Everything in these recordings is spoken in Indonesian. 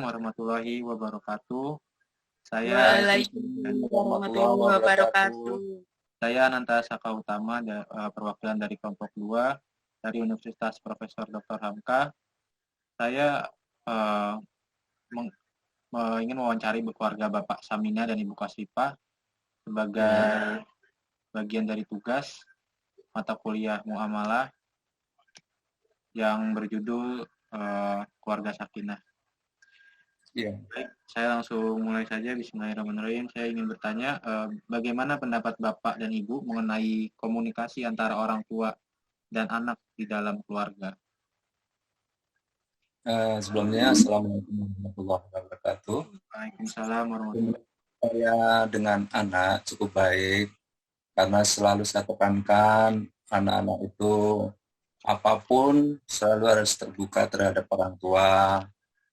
warahmatullahi wabarakatuh. Saya Waalaikumsalam warahmatullahi wabarakatuh. saya Ananta Saka Utama, perwakilan dari kelompok 2 dari Universitas Profesor Dr. Hamka. Saya ingin mewawancari keluarga Bapak Samina dan Ibu Kasifa sebagai bagian dari tugas mata kuliah Muamalah yang berjudul Keluarga Sakinah. Baik, saya langsung mulai saja. Bismillahirrahmanirrahim. Saya ingin bertanya, bagaimana pendapat Bapak dan Ibu mengenai komunikasi antara orang tua dan anak di dalam keluarga? Sebelumnya, Assalamualaikum warahmatullahi wabarakatuh. Waalaikumsalam warahmatullahi wabarakatuh. Saya dengan anak cukup baik, karena selalu saya tekankan anak-anak itu apapun selalu harus terbuka terhadap orang tua.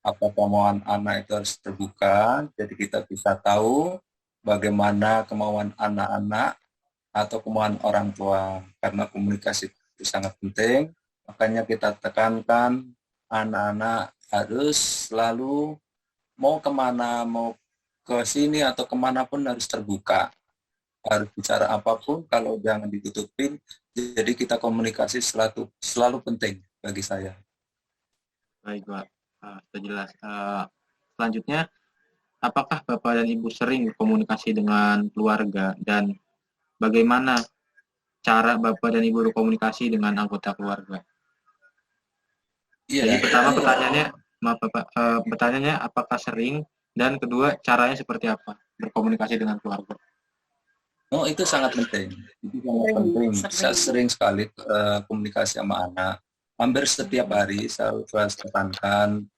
Apa kemauan anak itu harus terbuka, jadi kita bisa tahu bagaimana kemauan anak-anak atau kemauan orang tua. Karena komunikasi itu sangat penting, makanya kita tekankan anak-anak harus selalu mau kemana, mau ke sini atau kemanapun harus terbuka. Harus bicara apapun, kalau jangan ditutupin. Jadi kita komunikasi selalu penting bagi saya. Baik, Pak. Sudah jelas. Selanjutnya, apakah Bapak dan Ibu sering berkomunikasi dengan keluarga, dan bagaimana cara Bapak dan Ibu berkomunikasi dengan anggota keluarga? Jadi pertama pertanyaannya apakah sering, dan kedua caranya seperti apa berkomunikasi dengan keluarga? Oh, itu sangat penting. Itu sangat penting. Saya sering sekali komunikasi sama anak. Hampir setiap hari saya tekankan,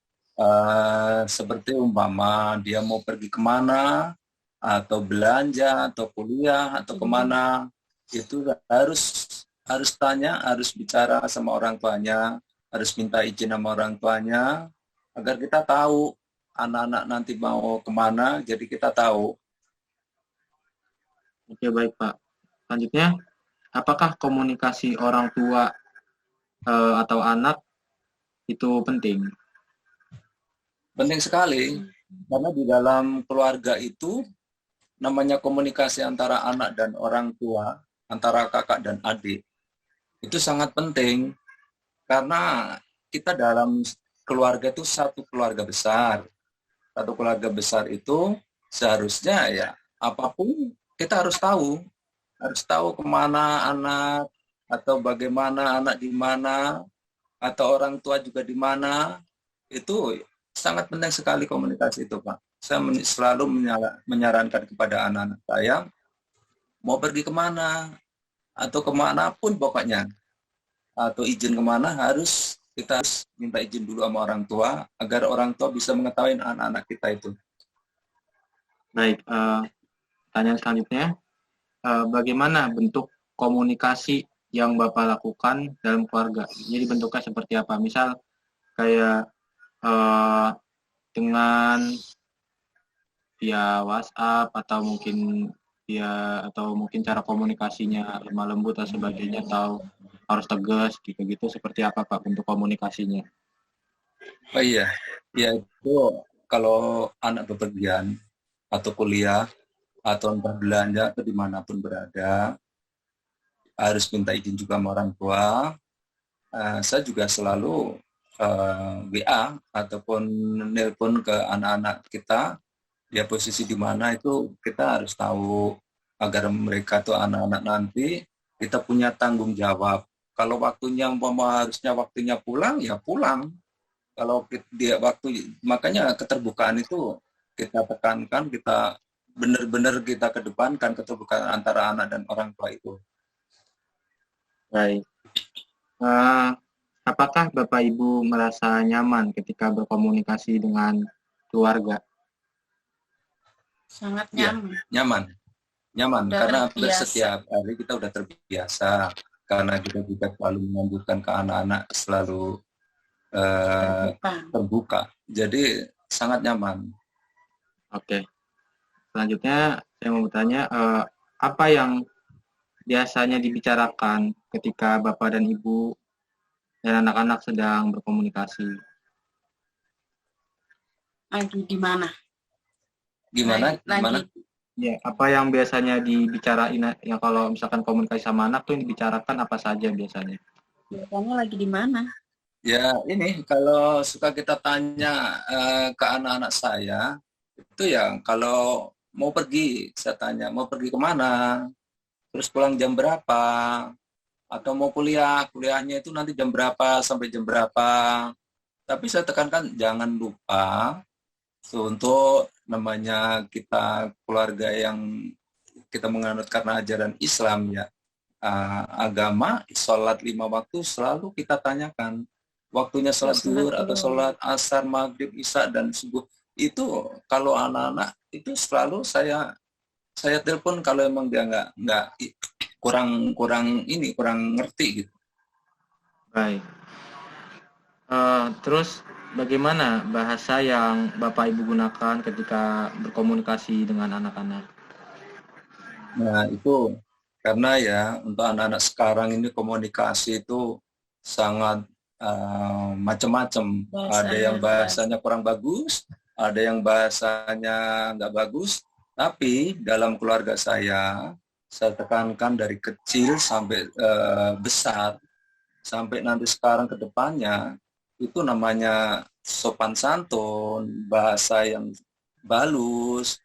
seperti umpama dia mau pergi kemana, atau belanja, atau kuliah, atau kemana, itu harus tanya, harus bicara sama orang tuanya, harus minta izin sama orang tuanya, agar kita tahu anak-anak nanti mau kemana, jadi kita tahu. Oke, baik, Pak. Selanjutnya, apakah komunikasi orang tua atau anak itu penting? Penting sekali, karena di dalam keluarga itu namanya komunikasi antara anak dan orang tua, antara kakak dan adik, itu sangat penting. Karena kita dalam keluarga itu satu keluarga besar. Satu keluarga besar itu seharusnya ya apapun kita harus tahu kemana anak, atau bagaimana anak di mana, atau orang tua juga di mana. Itu sangat penting sekali komunikasi itu, Pak. Saya selalu menyarankan kepada anak-anak saya, mau pergi kemana, atau kemanapun pokoknya, atau izin kemana, kita harus minta izin dulu sama orang tua, agar orang tua bisa mengetahui anak-anak kita itu. Baik, pertanyaan selanjutnya, bagaimana bentuk komunikasi yang Bapak lakukan dalam keluarga? Jadi bentuknya seperti apa? Misal kayak dengan via WhatsApp, atau mungkin cara komunikasinya lemah lembut atau sebagainya, atau harus tegas gitu-gitu, seperti apa, Pak, bentuk komunikasinya? Oh iya, ya itu kalau anak bepergian atau kuliah atau entah belanja atau dimanapun berada, harus minta izin juga sama orang tua. Saya juga selalu WA ataupun nelpon ke anak-anak kita, dia posisi di mana itu kita harus tahu, agar mereka tuh anak-anak nanti kita punya tanggung jawab. Kalau harusnya waktunya pulang, ya pulang. Kalau dia makanya keterbukaan itu kita tekankan, kita benar-benar kita kedepankan keterbukaan antara anak dan orang tua itu. Baik. Apakah Bapak Ibu merasa nyaman ketika berkomunikasi dengan keluarga? Sangat nyaman. Ya, nyaman karena terbiasa. setiap hari kita udah terbiasa, karena kita juga selalu menganjurkan ke anak-anak selalu terbuka. Jadi sangat nyaman. Oke. Selanjutnya saya mau bertanya, apa yang biasanya dibicarakan ketika Bapak dan Ibu dan anak-anak sedang berkomunikasi? Lagi di mana? Gimana? Gimana? Lagi Ya, apa yang biasanya dibicarain yang kalau misalkan komunikasi sama anak tuh yang dibicarakan apa saja biasanya? biasanya lagi di mana? Ya ini kalau suka kita tanya ke anak-anak saya, itu ya kalau mau pergi, saya tanya mau pergi kemana, terus pulang jam berapa, atau mau kuliahnya itu nanti jam berapa sampai jam berapa. Tapi saya tekankan jangan lupa untuk namanya kita keluarga yang kita menganut karena ajaran Islam ya, agama, sholat 5 waktu selalu kita tanyakan. Waktunya sholat zuhur atau sholat asar, maghrib, isya, dan subuh. Itu kalau anak-anak itu selalu saya telepon kalau emang dia nggak kurang ngerti gitu. Baik. Terus bagaimana bahasa yang Bapak Ibu gunakan ketika berkomunikasi dengan anak-anak? Nah itu karena ya untuk anak-anak sekarang ini komunikasi itu sangat macam-macam. Ada yang bahasanya kurang bagus, ada yang bahasanya nggak bagus. Tapi dalam keluarga saya tekankan dari kecil sampai besar, sampai nanti sekarang ke depannya, itu namanya sopan santun, bahasa yang balus,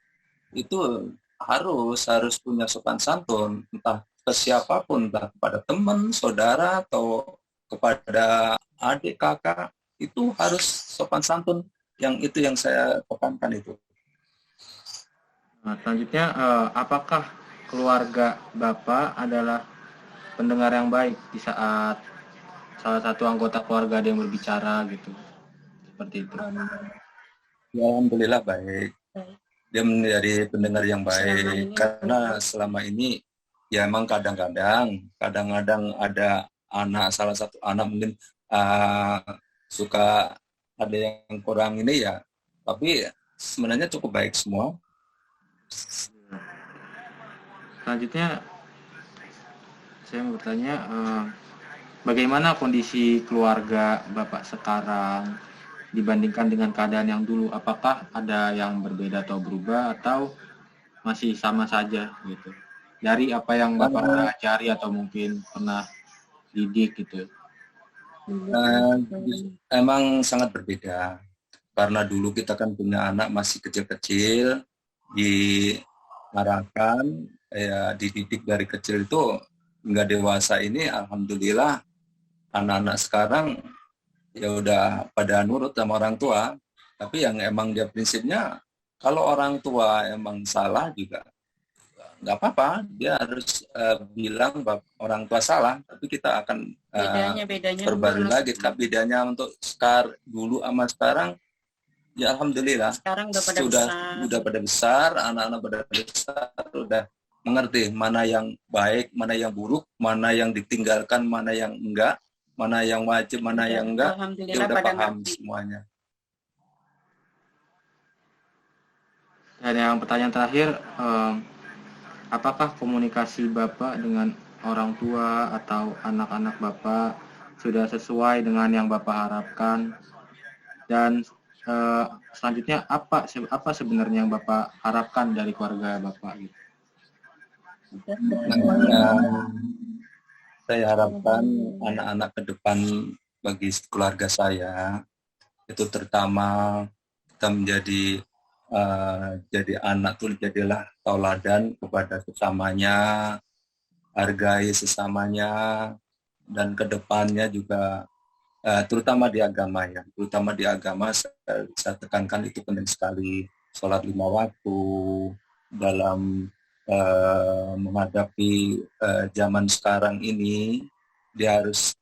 itu harus punya sopan santun, entah ke siapapun, entah kepada teman, saudara, atau kepada adik, kakak, itu harus sopan santun. Yang saya tekankan itu. Nah, selanjutnya, apakah keluarga Bapak adalah pendengar yang baik di saat salah satu anggota keluarga ada yang berbicara gitu, seperti itu? Ya, alhamdulillah baik. Dia menjadi pendengar yang baik karena selama ini ya emang kadang-kadang ada salah satu anak mungkin suka ada yang kurang ini ya, tapi sebenarnya cukup baik semua. Selanjutnya saya mau bertanya, bagaimana kondisi keluarga Bapak sekarang dibandingkan dengan keadaan yang dulu? Apakah ada yang berbeda atau berubah atau masih sama saja gitu? Dari apa yang Bapak pernah ajari atau mungkin pernah didik gitu? Emang sangat berbeda. Karena dulu kita kan punya anak masih kecil-kecil, diarahkan, ya dididik dari kecil itu hingga dewasa ini, alhamdulillah anak-anak sekarang ya udah pada nurut sama orang tua. Tapi yang emang dia prinsipnya, kalau orang tua emang salah juga nggak apa-apa, dia harus bilang orang tua salah, tapi kita akan bedanya perbarui lagi. Bedanya untuk dulu sama sekarang, ya alhamdulillah sekarang udah pada besar, anak-anak pada besar, udah mengerti mana yang baik, mana yang buruk, mana yang ditinggalkan, mana yang enggak, mana yang wajib, mana yang enggak, dia udah paham semuanya. Dan yang pertanyaan terakhir, apakah komunikasi Bapak dengan orang tua atau anak-anak Bapak sudah sesuai dengan yang Bapak harapkan? Dan selanjutnya apa sebenarnya yang Bapak harapkan dari keluarga Bapak gitu? Saya harapkan anak-anak ke depan bagi keluarga saya itu terutama kita jadi anak tuh jadilah tauladan kepada sesamanya, hargai sesamanya, dan ke depannya juga terutama di agama saya tekankan itu penting sekali. Sholat 5 waktu dalam menghadapi zaman sekarang ini, dia harus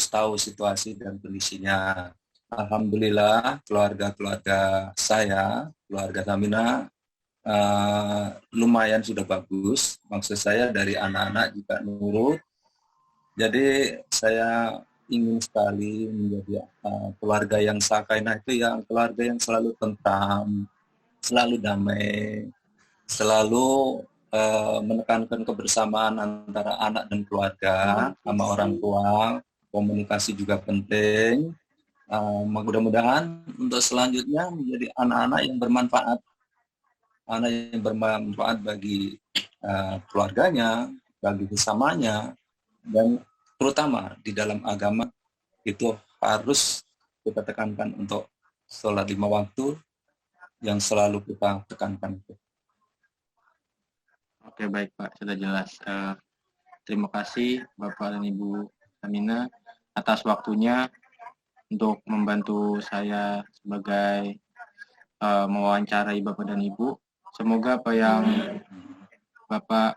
tahu situasi dan kondisinya. Alhamdulillah keluarga saya, keluarga Samina lumayan sudah bagus. Maksud saya dari anak-anak juga nurut. Jadi saya ingin sekali menjadi keluarga yang sakinah, itu yang keluarga yang selalu tentram, selalu damai, selalu menekankan kebersamaan antara anak dan keluarga sama orang tua. Komunikasi juga penting. Mudah-mudahan untuk selanjutnya menjadi anak-anak yang bermanfaat, bagi keluarganya, bagi sesamanya, dan terutama di dalam agama itu harus kita tekankan untuk sholat 5 waktu yang selalu kita tekankan. Oke, baik Pak, sudah jelas. Terima kasih Bapak dan Ibu Samina atas waktunya untuk membantu saya sebagai mewawancarai Bapak dan Ibu. Semoga apa yang Bapak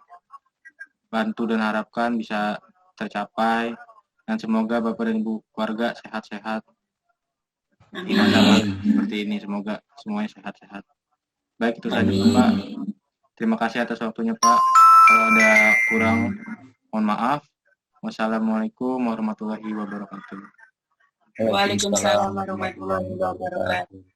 bantu dan harapkan bisa tercapai, dan semoga Bapak dan Ibu keluarga sehat-sehat di masa seperti ini. Semoga semuanya sehat-sehat. Baik, itu saja Bapak. Terima kasih atas waktunya Pak. Kalau ada kurang, mohon maaf. Wassalamualaikum warahmatullahi wabarakatuh. Waalaikumsalam warahmatullahi wabarakatuh.